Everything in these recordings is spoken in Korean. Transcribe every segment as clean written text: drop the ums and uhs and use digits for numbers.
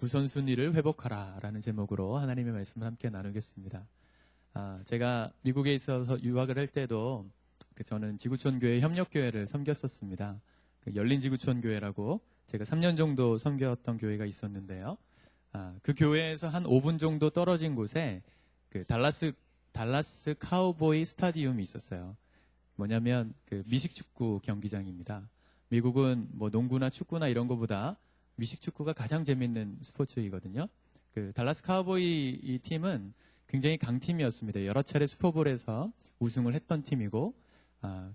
우선순위를 회복하라 라는 제목으로 하나님의 말씀을 함께 나누겠습니다. 제가 미국에 있어서 유학을 할 때도 저는 지구촌교회 협력교회를 섬겼었습니다. 열린지구촌교회라고 제가 3년 정도 섬겼던 교회가 있었는데요. 그 교회에서 한 5분 정도 떨어진 곳에 달라스 카우보이 스타디움이 있었어요. 뭐냐면 미식축구 경기장입니다. 미국은 뭐 농구나 축구나 이런 것보다 미식축구가 가장 재밌는 스포츠이거든요. 달라스 카우보이 이 팀은 굉장히 강팀이었습니다. 여러 차례 슈퍼볼에서 우승을 했던 팀이고,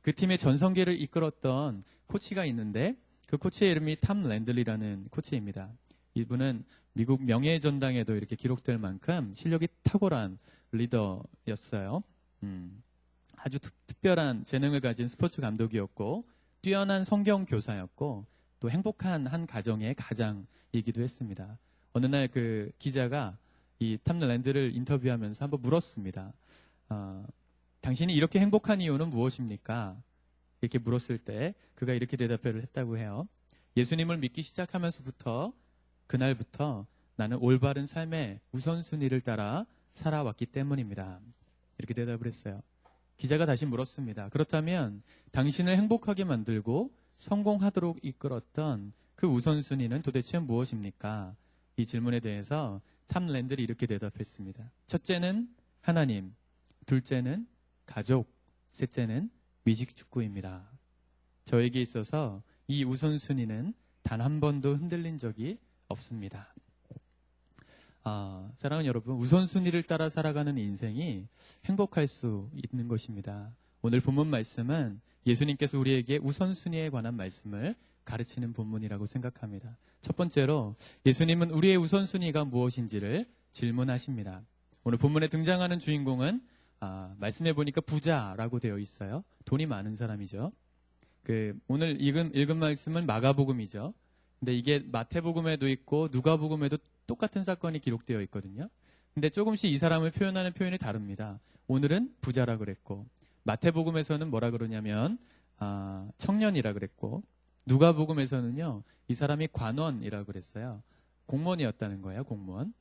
그 팀의 전성기를 이끌었던 코치가 있는데 그 코치의 이름이 탐 랜들리라는 코치입니다. 이분은 미국 명예전당에도 이렇게 기록될 만큼 실력이 탁월한 리더였어요. 아주 특별한 재능을 가진 스포츠 감독이었고, 뛰어난 성경 교사였고, 또 행복한 한 가정의 가장이기도 했습니다. 어느 날 그 기자가 이 탐 랜드를 인터뷰하면서 한번 물었습니다. 당신이 이렇게 행복한 이유는 무엇입니까? 이렇게 물었을 때 그가 이렇게 대답을 했다고 해요. 예수님을 믿기 시작하면서부터 그날부터 나는 올바른 삶의 우선순위를 따라 살아왔기 때문입니다. 이렇게 대답을 했어요. 기자가 다시 물었습니다. 그렇다면 당신을 행복하게 만들고 성공하도록 이끌었던 그 우선순위는 도대체 무엇입니까? 이 질문에 대해서 탐 랜들이 이렇게 대답했습니다. 첫째는 하나님, 둘째는 가족, 셋째는 미식축구입니다. 저에게 있어서 이 우선순위는 단 한 번도 흔들린 적이 없습니다. 사랑하는 여러분, 우선순위를 따라 살아가는 인생이 행복할 수 있는 것입니다. 오늘 본문 말씀은 예수님께서 우리에게 우선순위에 관한 말씀을 가르치는 본문이라고 생각합니다. 첫 번째로 예수님은 우리의 우선순위가 무엇인지를 질문하십니다. 오늘 본문에 등장하는 주인공은 말씀해 보니까 부자라고 되어 있어요. 돈이 많은 사람이죠. 오늘 읽은 말씀은 마가복음이죠. 근데 이게 마태복음에도 있고 누가복음에도 똑같은 사건이 기록되어 있거든요. 근데 조금씩 이 사람을 표현하는 표현이 다릅니다. 오늘은 부자라 그랬고, 마태복음에서는 뭐라 그러냐면 청년이라 그랬고, 누가복음에서는요 이 사람이 관원이라 그랬어요. 공무원이었다는 거예요. 공무원.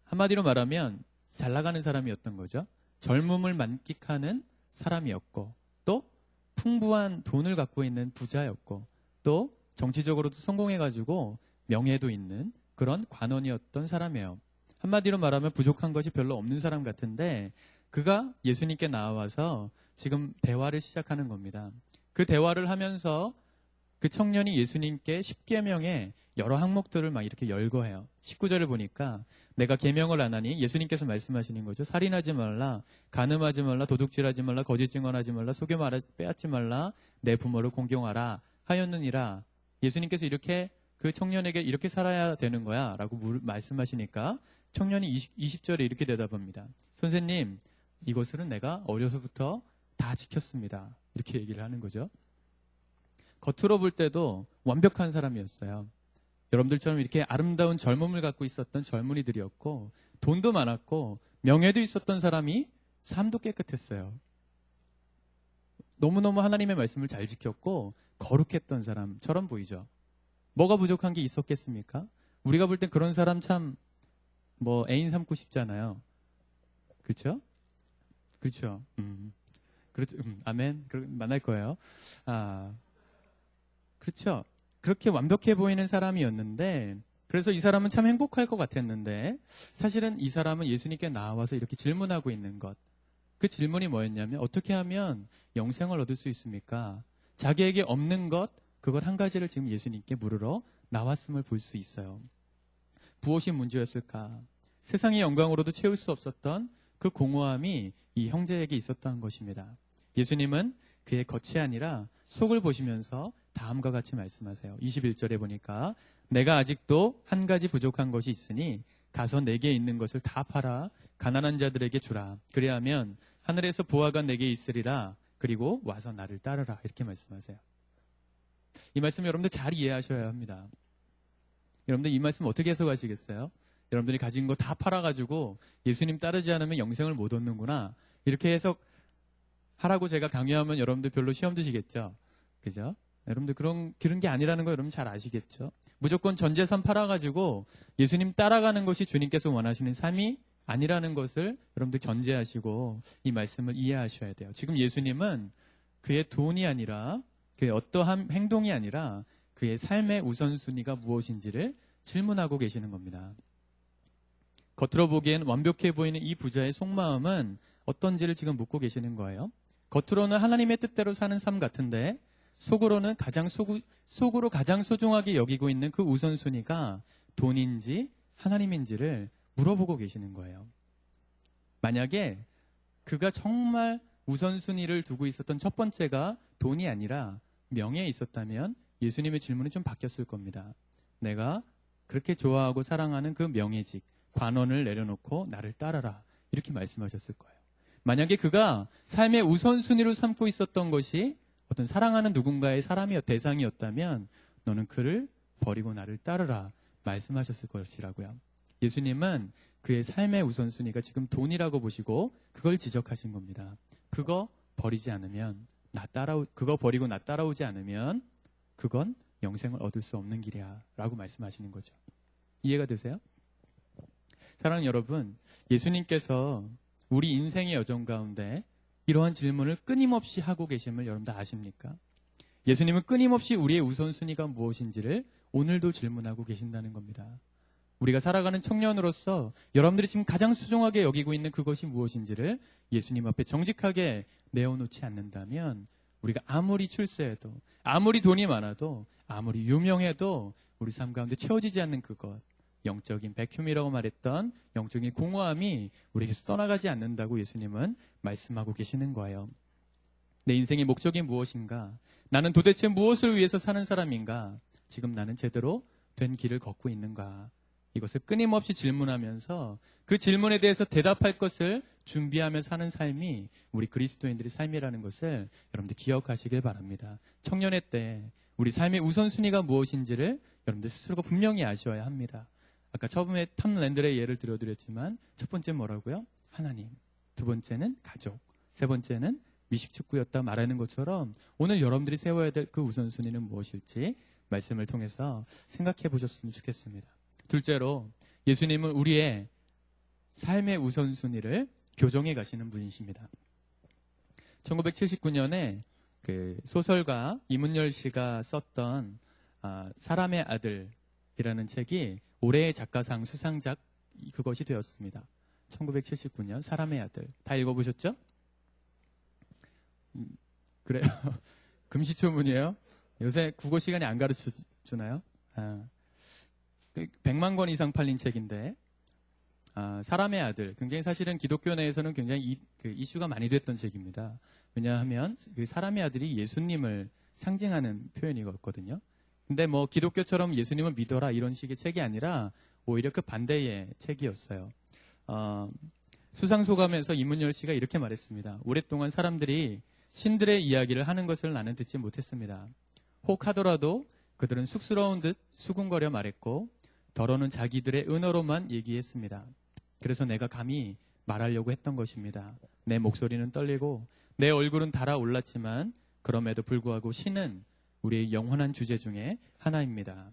한마디로 말하면 잘 나가는 사람이었던 거죠. 젊음을 만끽하는 사람이었고, 또 풍부한 돈을 갖고 있는 부자였고, 또 정치적으로도 성공해가지고 명예도 있는 그런 관원이었던 사람이에요. 한마디로 말하면 부족한 것이 별로 없는 사람 같은데, 그가 예수님께 나와서 지금 대화를 시작하는 겁니다. 그 대화를 하면서 그 청년이 예수님께 10계명의 여러 항목들을 막 이렇게 열거해요. 19절을 보니까 내가 계명을 안 하니, 예수님께서 말씀하시는 거죠. 살인하지 말라, 간음하지 말라, 도둑질하지 말라, 거짓 증언하지 말라, 속여 빼앗지 말라, 내 부모를 공경하라 하였느니라. 예수님께서 이렇게 그 청년에게 이렇게 살아야 되는 거야 라고 말씀하시니까 청년이 20절에 이렇게 대답합니다. 선생님, 이것은 내가 어려서부터 다 지켰습니다. 이렇게 얘기를 하는 거죠. 겉으로 볼 때도 완벽한 사람이었어요. 여러분들처럼 이렇게 아름다운 젊음을 갖고 있었던 젊은이들이었고, 돈도 많았고 명예도 있었던 사람이 삶도 깨끗했어요. 너무너무 하나님의 말씀을 잘 지켰고 거룩했던 사람처럼 보이죠. 뭐가 부족한 게 있었겠습니까? 우리가 볼 땐 그런 사람 참 애인 삼고 싶잖아요. 그렇죠? 그렇죠. 그렇죠. 아멘. 만날 거예요. 그렇죠. 그렇게 완벽해 보이는 사람이었는데, 그래서 이 사람은 참 행복할 것 같았는데, 사실은 이 사람은 예수님께 나와서 이렇게 질문하고 있는 것. 그 질문이 뭐였냐면, 어떻게 하면 영생을 얻을 수 있습니까? 자기에게 없는 것, 그걸 한 가지를 지금 예수님께 물으러 나왔음을 볼 수 있어요. 무엇이 문제였을까? 세상의 영광으로도 채울 수 없었던 그 공허함이 이 형제에게 있었던 것입니다. 예수님은 그의 겉이 아니라 속을 보시면서 다음과 같이 말씀하세요. 21절에 보니까 내가 아직도 한 가지 부족한 것이 있으니 가서 내게 있는 것을 다 팔아 가난한 자들에게 주라. 그리하면 하늘에서 보화가 내게 있으리라. 그리고 와서 나를 따르라. 이렇게 말씀하세요. 이 말씀 여러분들 잘 이해하셔야 합니다. 여러분들 이 말씀 어떻게 해석하시겠어요? 여러분들이 가진 거 다 팔아가지고 예수님 따르지 않으면 영생을 못 얻는구나. 이렇게 해석하라고 제가 강요하면 여러분들 별로 시험 드시겠죠? 그죠? 여러분들 그런 게 아니라는 거 여러분 잘 아시겠죠? 무조건 전 재산 팔아가지고 예수님 따라가는 것이 주님께서 원하시는 삶이 아니라는 것을 여러분들 전제하시고 이 말씀을 이해하셔야 돼요. 지금 예수님은 그의 돈이 아니라 그의 어떠한 행동이 아니라 그의 삶의 우선순위가 무엇인지를 질문하고 계시는 겁니다. 겉으로 보기엔 완벽해 보이는 이 부자의 속마음은 어떤지를 지금 묻고 계시는 거예요. 겉으로는 하나님의 뜻대로 사는 삶 같은데 속으로는 속으로 가장 소중하게 여기고 있는 그 우선순위가 돈인지 하나님인지를 물어보고 계시는 거예요. 만약에 그가 정말 우선순위를 두고 있었던 첫 번째가 돈이 아니라 명예에 있었다면 예수님의 질문이 좀 바뀌었을 겁니다. 내가 그렇게 좋아하고 사랑하는 그 명예직, 관원을 내려놓고 나를 따라라. 이렇게 말씀하셨을 거예요. 만약에 그가 삶의 우선순위로 삼고 있었던 것이 어떤 사랑하는 누군가의 대상이었다면 너는 그를 버리고 나를 따르라 말씀하셨을 것이라고요. 예수님은 그의 삶의 우선순위가 지금 돈이라고 보시고 그걸 지적하신 겁니다. 그거 버리지 않으면 그거 버리고 나 따라오지 않으면 그건 영생을 얻을 수 없는 길이야 라고 말씀하시는 거죠. 이해가 되세요? 사랑하는 여러분, 예수님께서 우리 인생의 여정 가운데 이러한 질문을 끊임없이 하고 계심을 여러분 다 아십니까? 예수님은 끊임없이 우리의 우선순위가 무엇인지를 오늘도 질문하고 계신다는 겁니다. 우리가 살아가는 청년으로서 여러분들이 지금 가장 소중하게 여기고 있는 그것이 무엇인지를 예수님 앞에 정직하게 내어놓지 않는다면 우리가 아무리 출세해도 아무리 돈이 많아도 아무리 유명해도 우리 삶 가운데 채워지지 않는 그것, 영적인 백흉이라고 말했던 영적인 공허함이 우리에게서 떠나가지 않는다고 예수님은 말씀하고 계시는 거예요. 내 인생의 목적이 무엇인가? 나는 도대체 무엇을 위해서 사는 사람인가? 지금 나는 제대로 된 길을 걷고 있는가? 이것을 끊임없이 질문하면서 그 질문에 대해서 대답할 것을 준비하며 사는 삶이 우리 그리스도인들의 삶이라는 것을 여러분들 기억하시길 바랍니다. 청년의 때 우리 삶의 우선순위가 무엇인지를 여러분들 스스로가 분명히 아셔야 합니다. 아까 처음에 탐 랜들의 예를 들어드렸지만 첫 번째는 뭐라고요? 하나님. 두 번째는 가족. 세 번째는 미식축구였다 말하는 것처럼 오늘 여러분들이 세워야 될 그 우선순위는 무엇일지 말씀을 통해서 생각해 보셨으면 좋겠습니다. 둘째로 예수님은 우리의 삶의 우선순위를 교정해 가시는 분이십니다. 1979년에 그 소설가 이문열 씨가 썼던 사람의 아들이라는 책이 올해의 작가상 수상작 그것이 되었습니다. 1979년 사람의 아들. 다 읽어보셨죠? 그래요. 금시초문이에요. 요새 국어 시간에 안 가르쳐 주나요? 100만 권 이상 팔린 책인데 사람의 아들. 굉장히 사실은 기독교 내에서는 굉장히 이슈가 많이 됐던 책입니다. 왜냐하면 그 사람의 아들이 예수님을 상징하는 표현이거든요. 근데 뭐 기독교처럼 예수님을 믿어라 이런 식의 책이 아니라 오히려 그 반대의 책이었어요. 수상소감에서 이문열 씨가 이렇게 말했습니다. 오랫동안 사람들이 신들의 이야기를 하는 것을 나는 듣지 못했습니다. 혹 하더라도 그들은 쑥스러운 듯 수군거려 말했고 더러는 자기들의 은어로만 얘기했습니다. 그래서 내가 감히 말하려고 했던 것입니다. 내 목소리는 떨리고 내 얼굴은 달아올랐지만 그럼에도 불구하고 신은 우리의 영원한 주제 중에 하나입니다.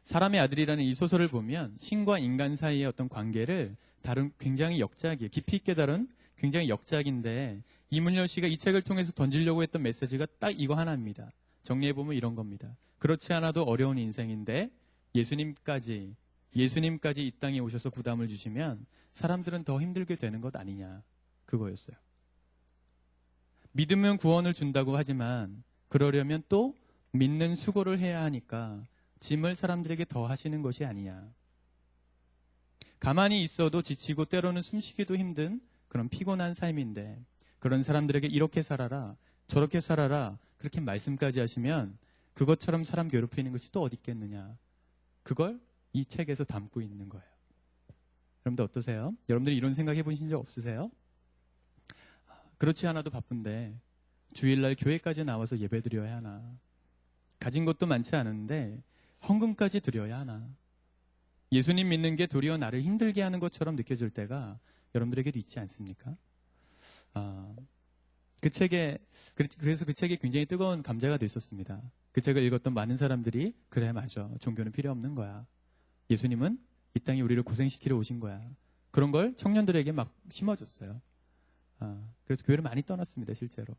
사람의 아들이라는 이 소설을 보면 신과 인간 사이의 어떤 관계를 다룬 굉장히 역작이에요. 깊이 있게 다룬 굉장히 역작인데 이문열 씨가 이 책을 통해서 던지려고 했던 메시지가 딱 이거 하나입니다. 정리해보면 이런 겁니다. 그렇지 않아도 어려운 인생인데 예수님까지 이 땅에 오셔서 부담을 주시면 사람들은 더 힘들게 되는 것 아니냐. 그거였어요. 믿으면 구원을 준다고 하지만 그러려면 또 믿는 수고를 해야 하니까 짐을 사람들에게 더 하시는 것이 아니냐. 가만히 있어도 지치고 때로는 숨쉬기도 힘든 그런 피곤한 삶인데 그런 사람들에게 이렇게 살아라 저렇게 살아라 그렇게 말씀까지 하시면 그것처럼 사람 괴롭히는 것이 또 어디 있겠느냐. 그걸 이 책에서 담고 있는 거예요. 여러분들 어떠세요? 여러분들이 이런 생각 해보신 적 없으세요? 그렇지 않아도 바쁜데 주일날 교회까지 나와서 예배 드려야 하나. 가진 것도 많지 않은데 헌금까지 드려야 하나. 예수님 믿는 게 도리어 나를 힘들게 하는 것처럼 느껴질 때가 여러분들에게도 있지 않습니까? 그 책에, 그래서 그 책이 굉장히 뜨거운 감자가 됐었습니다. 그 책을 읽었던 많은 사람들이, 그래, 맞아. 종교는 필요 없는 거야. 예수님은 이 땅에 우리를 고생시키러 오신 거야. 그런 걸 청년들에게 막 심어줬어요. 그래서 교회를 많이 떠났습니다, 실제로.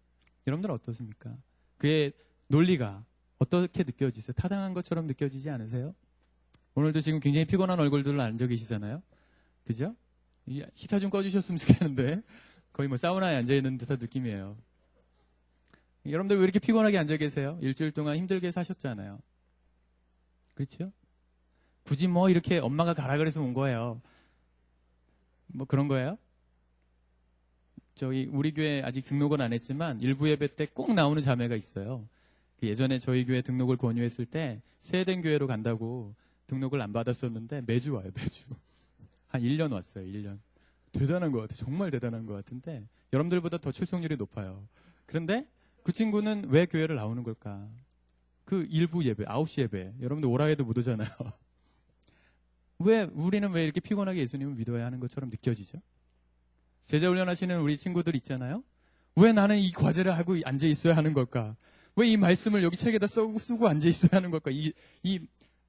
여러분들 어떻습니까? 그의 논리가 어떻게 느껴지세요? 타당한 것처럼 느껴지지 않으세요? 오늘도 지금 굉장히 피곤한 얼굴들로 앉아 계시잖아요? 그죠? 히터 좀 꺼주셨으면 좋겠는데. 거의 뭐 사우나에 앉아있는 듯한 느낌이에요. 여러분들 왜 이렇게 피곤하게 앉아 계세요? 일주일 동안 힘들게 사셨잖아요. 그렇죠? 굳이 뭐 이렇게 엄마가 가라 그래서 온 거예요. 뭐 그런 거예요? 저희 우리 교회 아직 등록은 안 했지만 일부 예배 때 꼭 나오는 자매가 있어요. 예전에 저희 교회 등록을 권유했을 때 세대된 교회로 간다고 등록을 안 받았었는데 매주 와요. 매주. 한 1년 왔어요. 1년. 대단한 것 같아요. 정말 대단한 것 같은데 여러분들보다 더 출석률이 높아요. 그런데 그 친구는 왜 교회를 나오는 걸까? 그 일부 예배, 9시 예배. 여러분들 오라 해도 못 오잖아요. 우리는 왜 이렇게 피곤하게 예수님을 믿어야 하는 것처럼 느껴지죠? 제자 훈련하시는 우리 친구들 있잖아요. 왜 나는 이 과제를 하고 앉아 있어야 하는 걸까? 왜 이 말씀을 여기 책에다 쓰고 앉아 있어야 하는 걸까? 이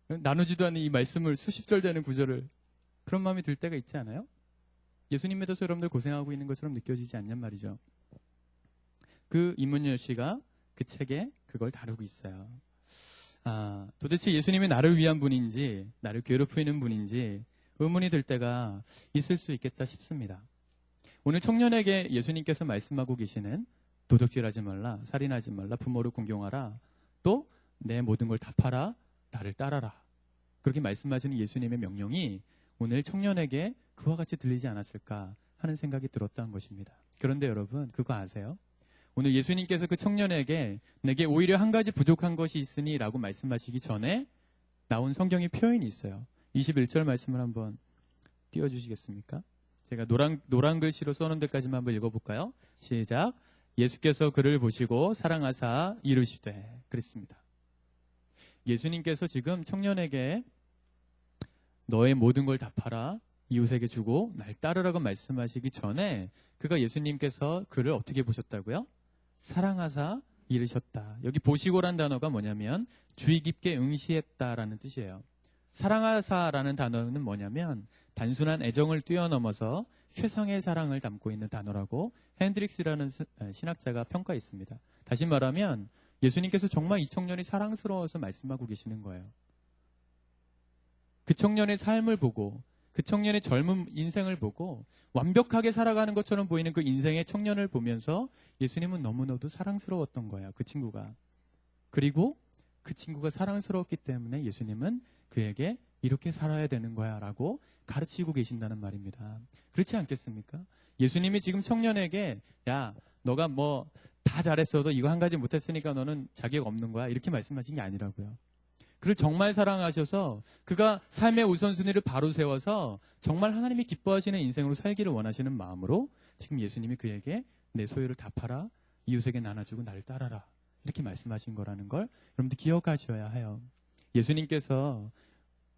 나누지도 않는 이 말씀을 수십 절 되는 구절을 그런 마음이 들 때가 있지 않아요? 예수님 믿어서 여러분들 고생하고 있는 것처럼 느껴지지 않냔 말이죠. 그 임문열 씨가 그 책에 그걸 다루고 있어요. 도대체 예수님이 나를 위한 분인지 나를 괴롭히는 분인지 의문이 들 때가 있을 수 있겠다 싶습니다. 오늘 청년에게 예수님께서 말씀하고 계시는 도적질하지 말라, 살인하지 말라, 부모를 공경하라, 또 내 모든 걸 다 팔아 나를 따라라. 그렇게 말씀하시는 예수님의 명령이 오늘 청년에게 그와 같이 들리지 않았을까 하는 생각이 들었다는 것입니다. 그런데 여러분 그거 아세요? 오늘 예수님께서 그 청년에게 내게 오히려 한 가지 부족한 것이 있으니 라고 말씀하시기 전에 나온 성경의 표현이 있어요. 21절 말씀을 한번 띄워주시겠습니까? 제가 노란 글씨로 써놓은 데까지만 한번 읽어볼까요? 시작. 예수께서 그를 보시고 사랑하사 이르시되 그랬습니다. 예수님께서 지금 청년에게 너의 모든 걸 다 팔아 이웃에게 주고 날 따르라고 말씀하시기 전에 그가 예수님께서 그를 어떻게 보셨다고요? 사랑하사 이르셨다. 여기 보시고란 단어가 뭐냐면 주의 깊게 응시했다라는 뜻이에요. 사랑하사라는 단어는 뭐냐면 단순한 애정을 뛰어넘어서 최상의 사랑을 담고 있는 단어라고 핸드릭스라는 신학자가 평가했습니다. 다시 말하면 예수님께서 정말 이 청년이 사랑스러워서 말씀하고 계시는 거예요. 그 청년의 삶을 보고 그 청년의 젊은 인생을 보고 완벽하게 살아가는 것처럼 보이는 그 인생의 청년을 보면서 예수님은 너무나도 사랑스러웠던 거예요. 그 친구가. 그리고 그 친구가 사랑스러웠기 때문에 예수님은 그에게 이렇게 살아야 되는 거야 라고 가르치고 계신다는 말입니다. 그렇지 않겠습니까? 예수님이 지금 청년에게 야 너가 뭐 다 잘했어도 이거 한 가지 못했으니까 너는 자격 없는 거야 이렇게 말씀하신 게 아니라고요. 그를 정말 사랑하셔서 그가 삶의 우선순위를 바로 세워서 정말 하나님이 기뻐하시는 인생으로 살기를 원하시는 마음으로 지금 예수님이 그에게 내 소유를 다 팔아 이웃에게 나눠주고 나를 따라라 이렇게 말씀하신 거라는 걸 여러분들 기억하셔야 해요. 예수님께서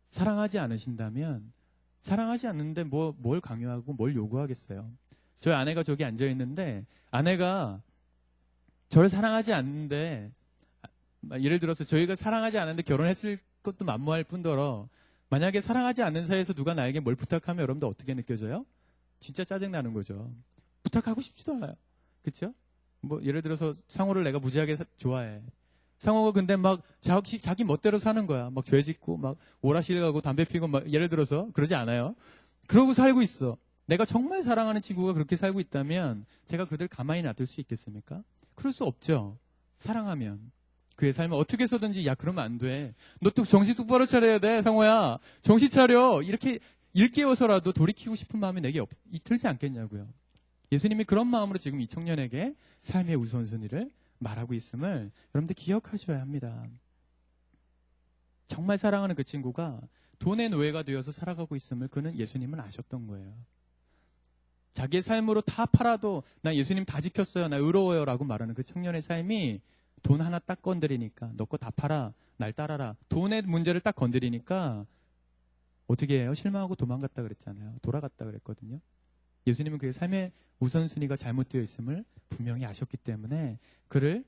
사랑하지 않으신다면 사랑하지 않는데 뭘 강요하고 뭘 요구하겠어요. 저희 아내가 저기 앉아있는데 아내가 저를 사랑하지 않는데 예를 들어서 저희가 사랑하지 않는데 결혼했을 것도 만무할 뿐더러 만약에 사랑하지 않는 사이에서 누가 나에게 뭘 부탁하면 여러분들 어떻게 느껴져요? 진짜 짜증나는 거죠. 부탁하고 싶지도 않아요. 그렇죠? 뭐 예를 들어서 상호를 내가 무지하게 좋아해. 상호가 근데 막 자기 멋대로 사는 거야. 막 죄 짓고 막 오락실 가고 담배 피고 막 예를 들어서 그러지 않아요. 그러고 살고 있어. 내가 정말 사랑하는 친구가 그렇게 살고 있다면 제가 그들 가만히 놔둘 수 있겠습니까? 그럴 수 없죠. 사랑하면. 그의 삶을 어떻게 해서든지 야 그러면 안 돼. 너 또 정신 똑바로 차려야 돼 상호야. 정신 차려. 이렇게 일깨워서라도 돌이키고 싶은 마음이 내게 들지 않겠냐고요. 예수님이 그런 마음으로 지금 이 청년에게 삶의 우선순위를 말하고 있음을 여러분들 기억하셔야 합니다. 정말 사랑하는 그 친구가 돈의 노예가 되어서 살아가고 있음을 그는 예수님은 아셨던 거예요. 자기의 삶으로 다 팔아도 나 예수님 다 지켰어요. 나 의로워요 라고 말하는 그 청년의 삶이 돈 하나 딱 건드리니까 너 거 다 팔아 날 따라라 돈의 문제를 딱 건드리니까 어떻게 해요? 실망하고 도망갔다 그랬잖아요. 돌아갔다 그랬거든요. 예수님은 그의 삶의 우선순위가 잘못되어 있음을 분명히 아셨기 때문에 그를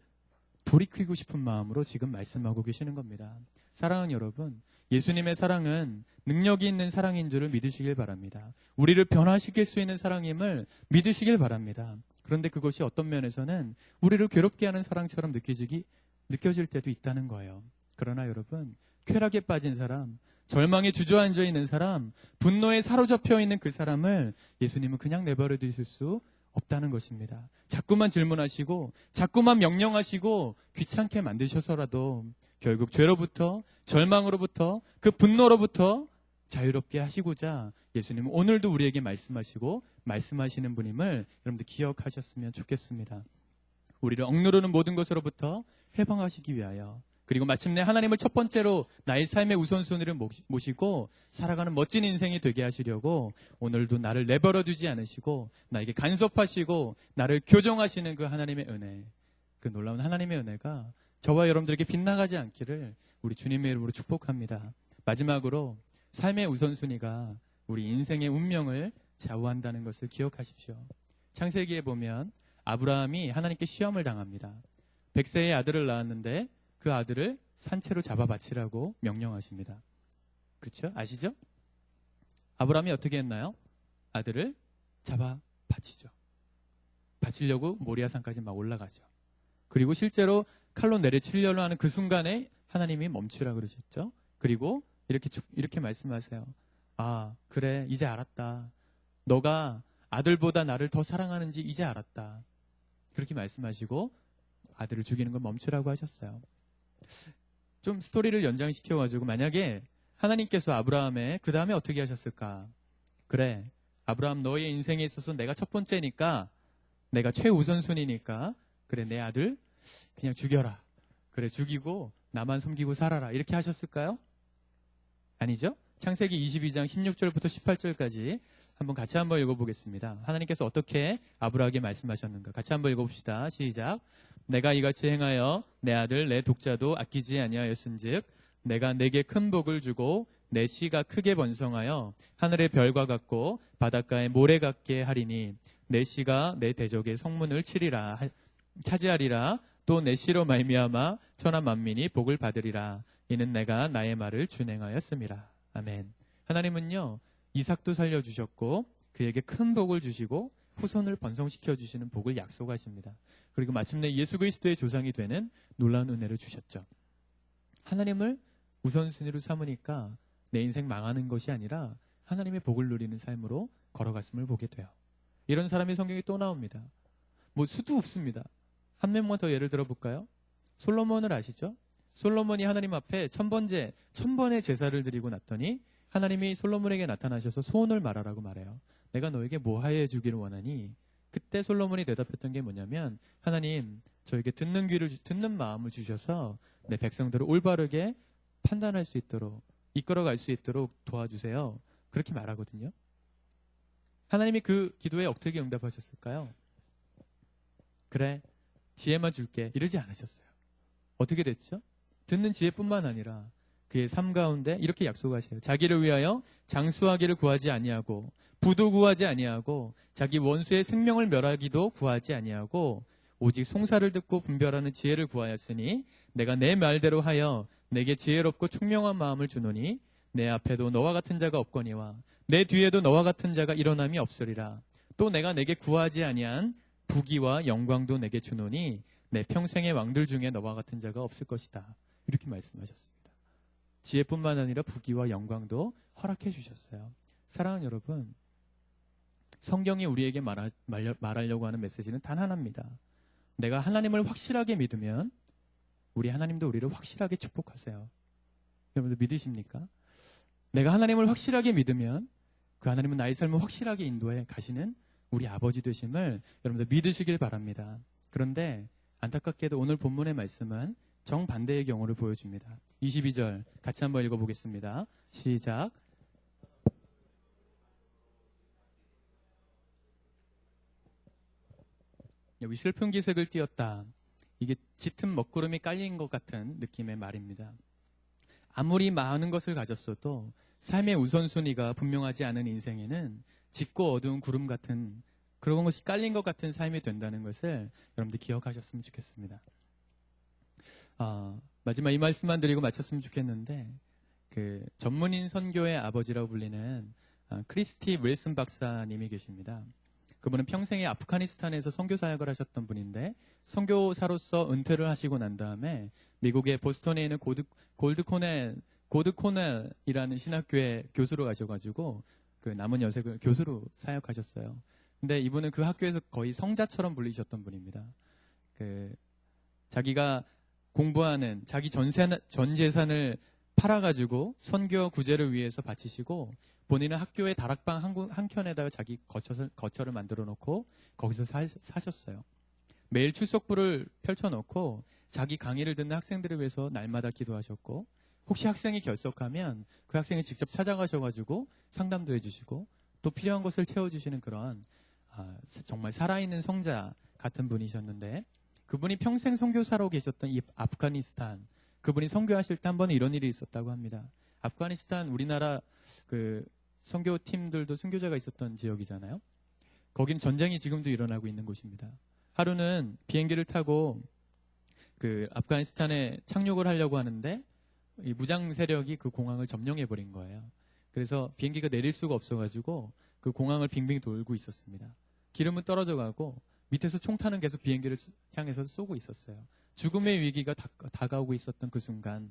돌이키고 싶은 마음으로 지금 말씀하고 계시는 겁니다. 사랑하는 여러분, 예수님의 사랑은 능력이 있는 사랑인 줄을 믿으시길 바랍니다. 우리를 변화시킬 수 있는 사랑임을 믿으시길 바랍니다. 그런데 그것이 어떤 면에서는 우리를 괴롭게 하는 사랑처럼 느껴질 때도 있다는 거예요. 그러나 여러분, 쾌락에 빠진 사람, 절망에 주저앉아 있는 사람, 분노에 사로잡혀 있는 그 사람을 예수님은 그냥 내버려 두실 수 없다는 것입니다. 자꾸만 질문하시고 자꾸만 명령하시고 귀찮게 만드셔서라도 결국 죄로부터, 절망으로부터, 그 분노로부터 자유롭게 하시고자 예수님은 오늘도 우리에게 말씀하시고 말씀하시는 분임을 여러분들 기억하셨으면 좋겠습니다. 우리를 억누르는 모든 것으로부터 해방하시기 위하여, 그리고 마침내 하나님을 첫 번째로 나의 삶의 우선순위를 모시고 살아가는 멋진 인생이 되게 하시려고 오늘도 나를 내버려 두지 않으시고 나에게 간섭하시고 나를 교정하시는 그 하나님의 은혜, 그 놀라운 하나님의 은혜가 저와 여러분들에게 빗나가지 않기를 우리 주님의 이름으로 축복합니다. 마지막으로 삶의 우선순위가 우리 인생의 운명을 좌우한다는 것을 기억하십시오. 창세기에 보면 아브라함이 하나님께 시험을 당합니다. 100세의 아들을 낳았는데 그 아들을 산채로 잡아 바치라고 명령하십니다. 그렇죠? 아시죠? 아브라함이 어떻게 했나요? 아들을 잡아 바치죠. 바치려고 모리아산까지 막 올라가죠. 그리고 실제로 칼로 내려치려고 하는 그 순간에 하나님이 멈추라 그러셨죠. 그리고 이렇게 말씀하세요. 아, 그래, 이제 알았다. 너가 아들보다 나를 더 사랑하는지 이제 알았다. 그렇게 말씀하시고 아들을 죽이는 걸 멈추라고 하셨어요. 좀 스토리를 연장시켜가지고 만약에 하나님께서 아브라함의 그 다음에 어떻게 하셨을까? 그래, 아브라함 너의 인생에 있어서 내가 첫 번째니까, 내가 최우선순위니까, 그래, 내 아들 그냥 죽여라. 그래, 죽이고 나만 섬기고 살아라. 이렇게 하셨을까요? 아니죠? 창세기 22장 16절부터 18절까지 같이 한번 읽어보겠습니다. 하나님께서 어떻게 아브라함에게 말씀하셨는가? 같이 한번 읽어봅시다. 시작. 내가 이같이 행하여 내 아들 내 독자도 아끼지 아니하였은즉 내가 내게 큰 복을 주고 내 씨가 크게 번성하여 하늘의 별과 같고 바닷가의 모래 같게 하리니 내 씨가 내 대적의 성문을 차지하리라. 또 내 씨로 말미암아 천하 만민이 복을 받으리라. 이는 내가 나의 말을 준행하였음이라. 아멘. 하나님은요, 이삭도 살려주셨고 그에게 큰 복을 주시고 후손을 번성시켜 주시는 복을 약속하십니다. 그리고 마침내 예수 그리스도의 조상이 되는 놀라운 은혜를 주셨죠. 하나님을 우선순위로 삼으니까 내 인생 망하는 것이 아니라 하나님의 복을 누리는 삶으로 걸어갔음을 보게 돼요. 이런 사람이 성경에 또 나옵니다. 수도 없습니다. 한 명만 더 예를 들어볼까요? 솔로몬을 아시죠? 솔로몬이 하나님 앞에 천번의 제사를 드리고 났더니 하나님이 솔로몬에게 나타나셔서 소원을 말하라고 말해요. 내가 너에게 뭐 하여 주기를 원하니? 그때 솔로몬이 대답했던 게 뭐냐면, 하나님, 저에게 듣는 마음을 주셔서 내 백성들을 올바르게 판단할 수 있도록, 이끌어갈 수 있도록 도와주세요. 그렇게 말하거든요. 하나님이 그 기도에 어떻게 응답하셨을까요? 그래, 지혜만 줄게. 이러지 않으셨어요. 어떻게 됐죠? 듣는 지혜뿐만 아니라 그의 삶 가운데 이렇게 약속하세요. 자기를 위하여 장수하기를 구하지 아니하고 부도 구하지 아니하고 자기 원수의 생명을 멸하기도 구하지 아니하고 오직 송사를 듣고 분별하는 지혜를 구하였으니 내가 내 말대로 하여 내게 지혜롭고 총명한 마음을 주노니 내 앞에도 너와 같은 자가 없거니와 내 뒤에도 너와 같은 자가 일어남이 없으리라. 또 내가 내게 구하지 아니한 부귀와 영광도 내게 주노니 내 평생의 왕들 중에 너와 같은 자가 없을 것이다. 이렇게 말씀하셨습니다. 지혜뿐만 아니라 부귀와 영광도 허락해 주셨어요. 사랑하는 여러분, 성경이 우리에게 말하려고 하는 메시지는 단 하나입니다. 내가 하나님을 확실하게 믿으면 우리 하나님도 우리를 확실하게 축복하세요. 여러분들 믿으십니까? 내가 하나님을 확실하게 믿으면 그 하나님은 나의 삶을 확실하게 인도해 가시는 우리 아버지 되심을 여러분들 믿으시길 바랍니다. 그런데 안타깝게도 오늘 본문의 말씀은 정반대의 경우를 보여줍니다. 22절 같이 한번 읽어보겠습니다. 시작. 여기 슬픈 기색을 띄었다. 이게 짙은 먹구름이 깔린 것 같은 느낌의 말입니다. 아무리 많은 것을 가졌어도 삶의 우선순위가 분명하지 않은 인생에는 짙고 어두운 구름 같은 그런 것이 깔린 것 같은 삶이 된다는 것을 여러분들 기억하셨으면 좋겠습니다. 마지막 이 말씀만 드리고 마쳤으면 좋겠는데, 그 전문인 선교의 아버지라고 불리는 크리스티 윌슨 박사님이 계십니다. 그분은 평생에 아프가니스탄에서 선교 사역을 하셨던 분인데, 선교사로서 은퇴를 하시고 난 다음에 미국의 보스턴에 있는 골드 코넬이라는 신학교에 교수로 가셔가지고 그 남은 여색을 교수로 사역하셨어요. 근데 이분은 그 학교에서 거의 성자처럼 불리셨던 분입니다. 자기가 공부하는 자기 전 재산을 팔아가지고 선교 구제를 위해서 바치시고, 본인은 학교의 다락방 한 켠에다가 자기 거처를 만들어 놓고 거기서 사셨어요. 매일 출석부를 펼쳐놓고 자기 강의를 듣는 학생들을 위해서 날마다 기도하셨고, 혹시 학생이 결석하면 그 학생이 직접 찾아가셔가지고 상담도 해주시고 또 필요한 것을 채워주시는 그런 정말 살아있는 성자 같은 분이셨는데, 그분이 평생 선교사로 계셨던 이 아프가니스탄, 그분이 선교하실 때 한 번은 이런 일이 있었다고 합니다. 아프가니스탄 우리나라 그 선교팀들도 순교자가 있었던 지역이잖아요. 거긴 전쟁이 지금도 일어나고 있는 곳입니다. 하루는 비행기를 타고 그 아프가니스탄에 착륙을 하려고 하는데 이 무장 세력이 그 공항을 점령해 버린 거예요. 그래서 비행기가 내릴 수가 없어가지고 그 공항을 빙빙 돌고 있었습니다. 기름은 떨어져 가고 밑에서 총탄은 계속 비행기를 향해서 쏘고 있었어요. 죽음의 위기가 다가오고 있었던 그 순간,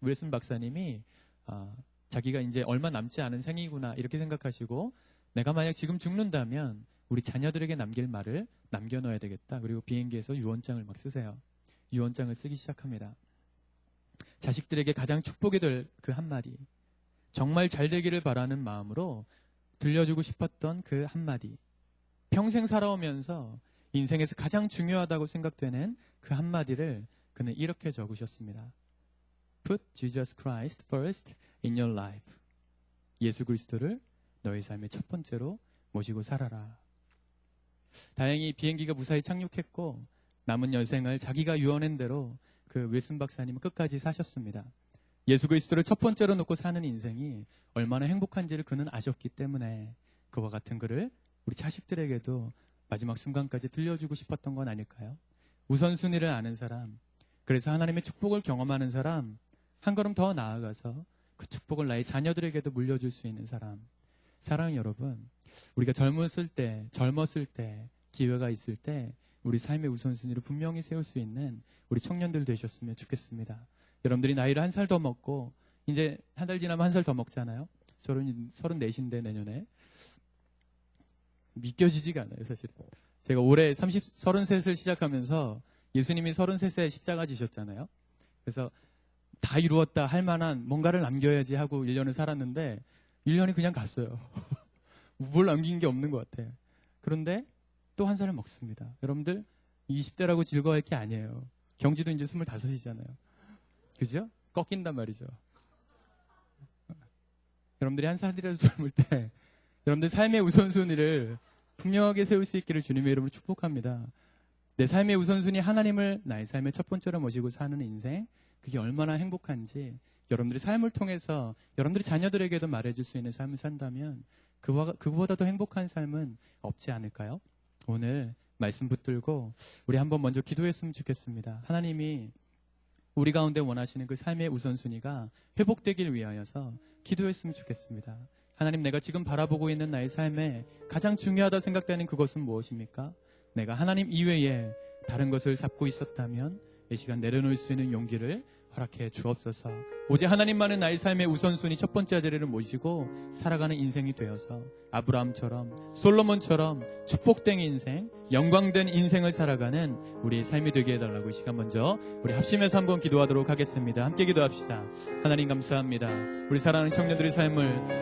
윌슨 박사님이 자기가 이제 얼마 남지 않은 생이구나 이렇게 생각하시고, 내가 만약 지금 죽는다면 우리 자녀들에게 남길 말을 남겨놓아야 되겠다. 그리고 비행기에서 유언장을 막 쓰세요. 유언장을 쓰기 시작합니다. 자식들에게 가장 축복이 될 그 한마디, 정말 잘 되기를 바라는 마음으로 들려주고 싶었던 그 한마디, 평생 살아오면서 인생에서 가장 중요하다고 생각되는 그 한마디를 그는 이렇게 적으셨습니다. Put Jesus Christ first in your life. 예수 그리스도를 너의 삶의 첫 번째로 모시고 살아라. 다행히 비행기가 무사히 착륙했고 남은 여생을 자기가 유언한 대로 그 윌슨 박사님은 끝까지 사셨습니다. 예수 그리스도를 첫 번째로 놓고 사는 인생이 얼마나 행복한지를 그는 아셨기 때문에 그와 같은 글을 우리 자식들에게도 마지막 순간까지 들려주고 싶었던 건 아닐까요? 우선순위를 아는 사람, 그래서 하나님의 축복을 경험하는 사람, 한 걸음 더 나아가서 그 축복을 나의 자녀들에게도 물려줄 수 있는 사람. 사랑하는 여러분, 우리가 젊었을 때, 기회가 있을 때 우리 삶의 우선순위를 분명히 세울 수 있는 우리 청년들 되셨으면 좋겠습니다. 여러분들이 나이를 한 살 더 먹고, 이제 한 달 지나면 한 살 더 먹잖아요. 저는 34인데 내년에. 믿겨지지가 않아요, 사실. 제가 올해 33을 시작하면서 예수님이 33세 십자가 지셨잖아요. 그래서 다 이루었다 할 만한 뭔가를 남겨야지 하고 1년을 살았는데 1년이 그냥 갔어요. 뭘 남긴 게 없는 것 같아요. 그런데 또 한 살을 먹습니다. 여러분들 20대라고 즐거워할 게 아니에요. 경지도 이제 25이잖아요. 그죠? 꺾인단 말이죠. 여러분들이 한 살이라도 젊을 때 여러분들 삶의 우선순위를 분명하게 세울 수 있기를 주님의 이름으로 축복합니다. 내 삶의 우선순위 하나님을 나의 삶의 첫 번째로 모시고 사는 인생, 그게 얼마나 행복한지 여러분들의 삶을 통해서 여러분들의 자녀들에게도 말해줄 수 있는 삶을 산다면 그보다 더 행복한 삶은 없지 않을까요? 오늘 말씀 붙들고 우리 한번 먼저 기도했으면 좋겠습니다. 하나님이 우리 가운데 원하시는 그 삶의 우선순위가 회복되길 위하여서 기도했으면 좋겠습니다. 하나님, 내가 지금 바라보고 있는 나의 삶에 가장 중요하다 생각되는 그것은 무엇입니까? 내가 하나님 이외에 다른 것을 잡고 있었다면 이 시간 내려놓을 수 있는 용기를 허락해 주옵소서. 오직 하나님만은 나의 삶의 우선순위 첫 번째 자리를 모시고 살아가는 인생이 되어서 아브라함처럼 솔로몬처럼 축복된 인생, 영광된 인생을 살아가는 우리의 삶이 되게 해달라고 이 시간 먼저 우리 합심해서 한번 기도하도록 하겠습니다. 함께 기도합시다. 하나님 감사합니다. 우리 사랑하는 청년들의 삶을